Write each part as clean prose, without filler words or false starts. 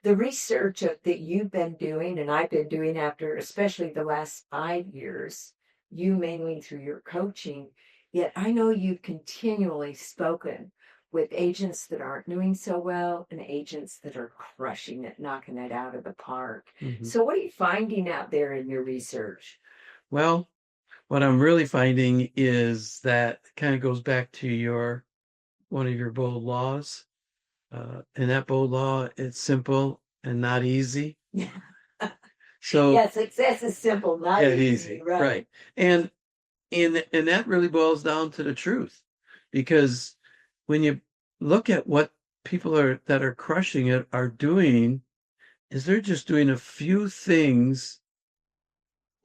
The research that you've been doing and I've been doing after, especially the last 5 years, you mainly through your coaching, yet I know you've continually spoken with agents that aren't doing so well and agents that are crushing it, knocking it out of the park. Mhm. So, what are you finding out there in your research? Well, what I'm really finding is that kind of goes back to your one of your bold laws. And that bold law, it's simple and not easy. So Yeah, success is simple, not yeah, easy, easy, right? right? And that really boils down to the truth, because when you look at what people are that are crushing it are doing, is they're just doing a few things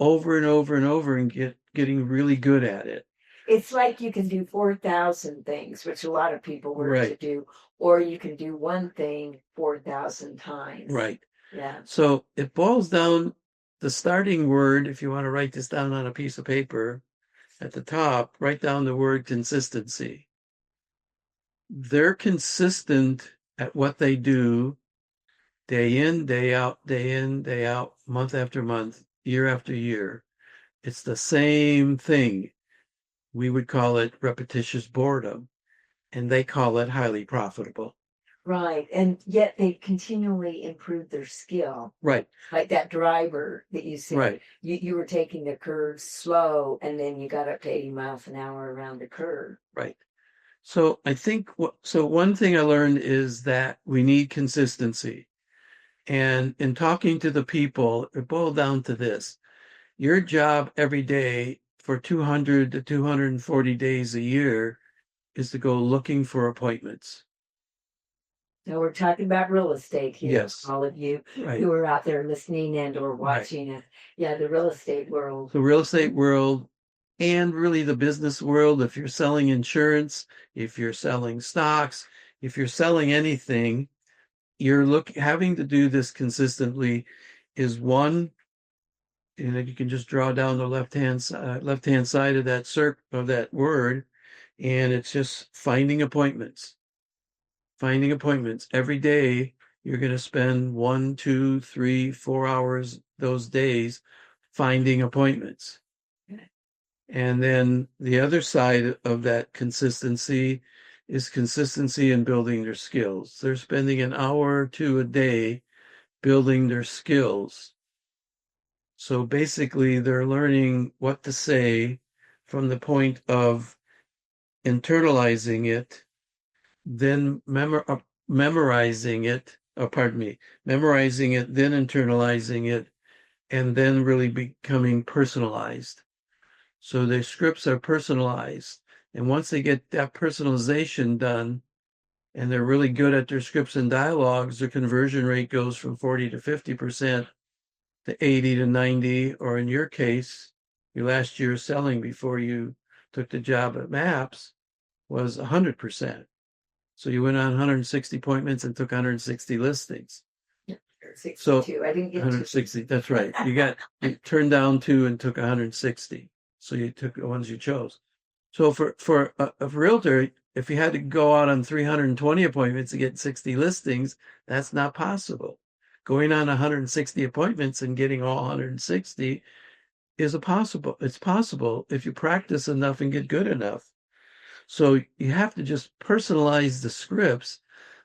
over and over and over and getting really good at it. It's like you can do 4,000 things, which a lot of people work to Right, do, or you can do one thing 4,000 times. right. Yeah. So it boils down, the starting word, if you want to write this down on a piece of paper at the top, write down the word consistency. They're consistent at what they do day in, day out, day in, day out, month after month, year after year. It's the same thing. We would call it repetitious boredom, and they call it highly profitable. Right. And yet they continually improve their skill. Right, Like that driver that you said, right, you were taking the curve slow and then you got up to 80 miles an hour around the curve. right. So I think so one thing I learned is that we need consistency. And in talking to the people, it boiled down to this. Your job every day for 200 to 240 days a year is to go looking for appointments. So we're talking about real estate here, Yes, all of you right, who are out there listening and or right. watching it. Yeah, the real estate world. The real estate world and really the business world, if you're selling insurance, if you're selling stocks, if you're selling anything, having to do this consistently is one, and you can just draw down the left hand side of that of that word, and it's just finding appointments every day. You're going to spend 1, 2, 3, 4 hours those days finding appointments. And then the other side of that consistency is consistency in building their skills. They're spending an hour or two a day building their skills. So basically, they're learning what to say from the point of internalizing it, then memorizing it, pardon me, memorizing it, then internalizing it, and then really becoming personalized. So their scripts are personalized. And once they get that personalization done and they're really good at their scripts and dialogues, their conversion rate goes from 40 to 50% to 80 to 90, or in your case, your last year selling before you took the job at MAPS was 100%. So you went on 160 appointments and took 160 listings. So 62. I didn't get to. 160, that's right. You turned down two and took 160. So you took the ones you chose. So for a realtor, if you had to go out on 320 appointments to get 60 listings, that's not possible. Going on 160 appointments and getting all 160 it's possible if you practice enough and get good enough. So you have to just personalize the scripts.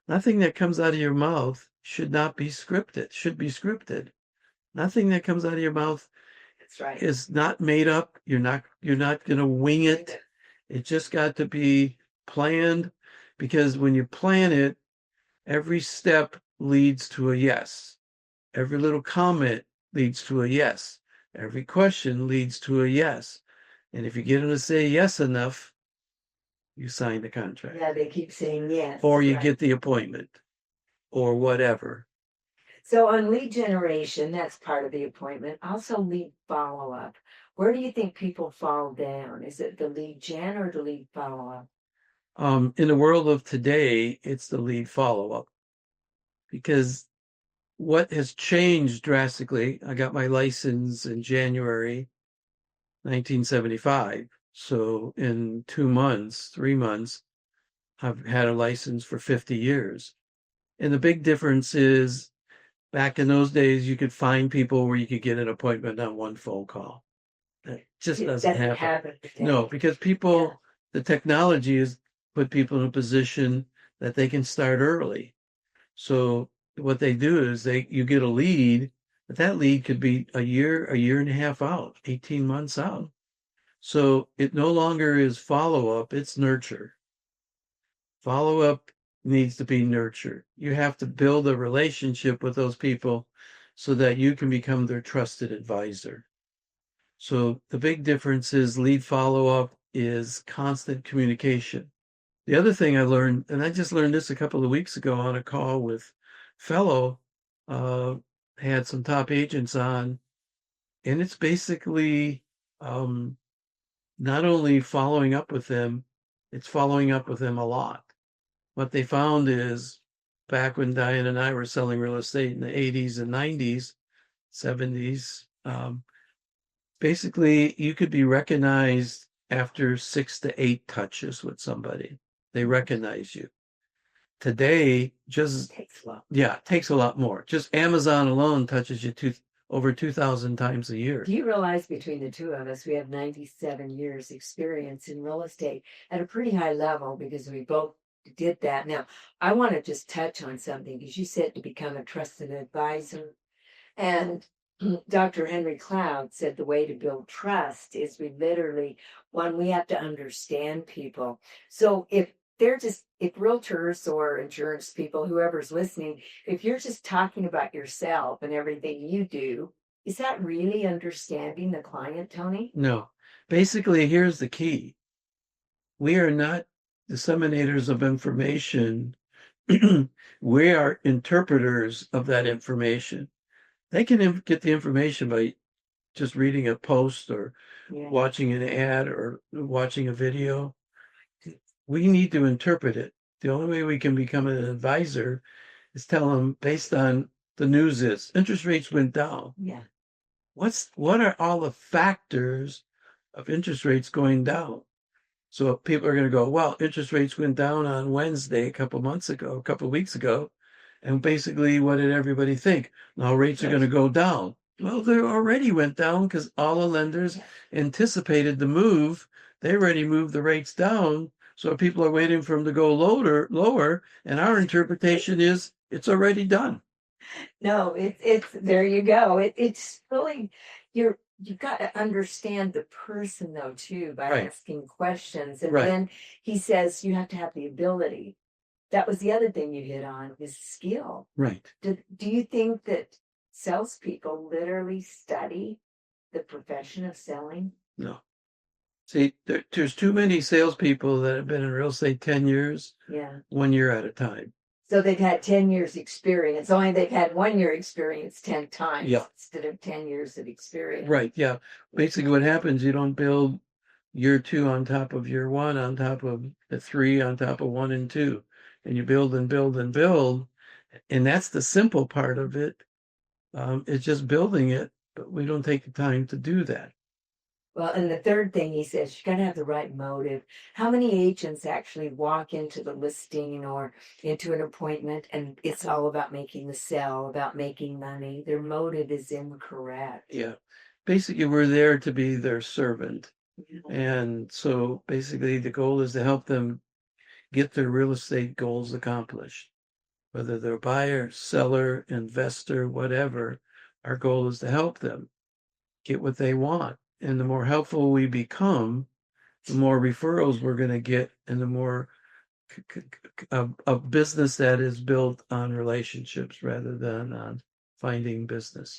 Nothing that comes out of your mouth should not be scripted, should be scripted. Nothing that comes out of your mouth That's right. is not made up. You're not going to wing it. It just got to be planned, because when you plan it, every step leads to a yes. Every little comment leads to a yes. Every question leads to a yes. And if you get them to say yes enough, you sign the contract. Yeah, they keep saying yes. Or you Right. get the appointment or whatever. So on lead generation, that's part of the appointment. Also lead follow-up. Where do you think people fall down? Is it the lead gen or the lead follow-up? In the world of today, it's the lead follow up, because what has changed drastically, I got my license in January 1975. So in 2 months, 3 months, I've had a license for 50 years. And the big difference is Back in those days, you could find people where you could get an appointment on one phone call. That just It doesn't doesn't happen. happen No, today. because Yeah. people, the technology has put people in a position that they can start early. So what they do is you get a lead, but that lead could be a year and a half out, 18 months out. So it no longer is follow up, it's nurture. Follow up needs to be nurtured. You have to build a relationship with those people so that you can become their trusted advisor. So the big difference is lead follow up is constant communication. The other thing I learned, and I just learned this a couple of weeks ago on a call with fellow, uh, had some top agents on, and it's basically um, not only following up with them, it's following up with them a lot. What they found is back when Diane and I were selling real estate in the 80s and 90s, 70s, basically you could be recognized after 6 to 8 touches with somebody. They recognize you. Today, just Takes a lot. yeah, it takes a lot more. Just Amazon alone touches you over 2,000 times a year. Do you realize between the two of us, we have 97 years experience in real estate at a pretty high level because we both did that. Now, I want to just touch on something because you said to become a trusted advisor. And Dr. Henry Cloud said the way to build trust is we have to understand people. So if realtors or insurance people, whoever's listening, if you're just talking about yourself and everything you do, is that really understanding the client, Tony? No, basically, here's the key. We are not disseminators of information. We are interpreters of that information. They can get the information by just reading a post or Yeah. watching an ad or watching a video. We need to interpret it. The only way we can become an advisor is tell them based on the news is interest rates went down. Yeah. What are all the factors of interest rates going down? So people are going to go, well, interest rates went down on Wednesday a couple of weeks ago. And basically, what did everybody think? Now rates are going to go down. Well, they already went down because all the lenders anticipated the move. They already moved the rates down. So people are waiting for them to go lower. And our interpretation is it's already done. No, it's there you go. It's really you've got to understand the person though too by Right. asking questions. And Right. then he says you have to have the ability. That was the other thing you hit on is skill. Right. Do you think that salespeople literally study the profession of selling? No. See, there's too many salespeople that have been in real estate 10 years, Yeah. 1 year at a time. So they've had 10 years experience, only they've had 1 year experience 10 times Yeah. instead of 10 years of experience. Right. Yeah. Basically, what happens, you don't build year 2 on top of year 1, on top of the 3, on top of 1 and 2. And you build and build and build. And that's the simple part of it. It's just building it, but we don't take the time to do that. Well, and the third thing he says, you got to have the right motive. How many agents actually walk into the listing or into an appointment and it's all about making the sale, about making money? Their motive is incorrect. Yeah. Basically, we're there to be their servant. Yeah. And so basically, the goal is to help them get their real estate goals accomplished. Whether they're buyer, seller, investor, whatever, our goal is to help them get what they want. And the more helpful we become, the more referrals we're going to get and the more a business that is built on relationships rather than on finding business.